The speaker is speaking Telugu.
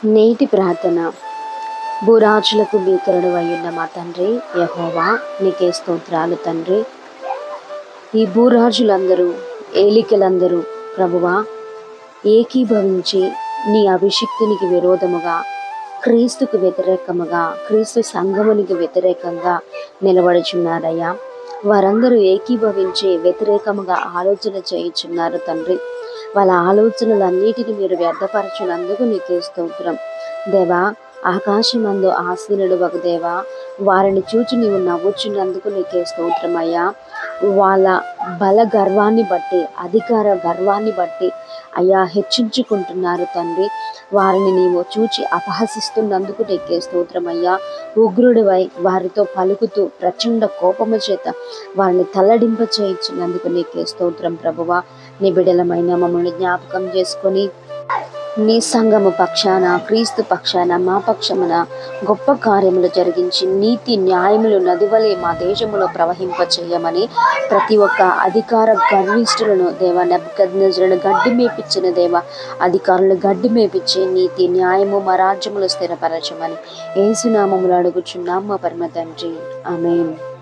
నేటి ప్రార్థన. భూరాజులకు భీకరుడు అయ్యున్న మా తండ్రి యెహోవా, నీకే స్తోత్రాలు తండ్రి. ఈ భూరాజులందరూ, ఏలికలందరూ ప్రభువా ఏకీభవించి నీ అభిషిక్తునికి విరోధముగా, క్రీస్తుకు వ్యతిరేకముగా, క్రీస్తు సంఘమునికి వ్యతిరేకంగా నిలబడుచున్నారయ్యా. వారందరూ ఏకీభవించి వ్యతిరేకముగా ఆలోచన చేయుచున్నారు తండ్రి. వాళ్ళ ఆలోచనలన్నిటిని మీరు వ్యర్థపరచునందుకు నీకే స్తోత్రం దేవా. ఆకాశమందు ఆసీనుడు ఒక దేవా, వారిని చూచి నీవు నవ్వుచున్నందుకు నీకే స్తోత్రమయ్యా. వాళ్ళ బల గర్వాన్ని బట్టి, అధికార గర్వాన్ని బట్టి అయ్యా హెచ్చించుకుంటున్నారు తండ్రి. వారిని నీవు చూచి అపహసిస్తున్నందుకు నీకే స్తోత్రమయ్యా. ఉగ్రుడివై వారితో పలుకుతూ ప్రచండ కోపము చేత వారిని తల్లడింప చేయించినందుకు నీకే స్తోత్రం ప్రభువా. నీ బిడలమైన మమ్మల్ని జ్ఞాపకం చేసుకొని నీ సంఘము పక్షాన, క్రీస్తు పక్షాన, మా పక్షమున గొప్ప కార్యములు జరిగించి నీతి న్యాయములు నదివలే మా దేశములో ప్రవహింప చేయమని ప్రతి ఒక్క అధికార గర్విష్ఠులను దేవా, నెబుకద్నెజరును గడ్డి మేపించిన దేవా, అధికారులు గడ్డి మేపించి నీతి న్యాయము మా రాజ్యములో స్థిరపరచమని యేసు నామములో అడుగుచున్నాం మా పరమ తండ్రి. ఆమేన్.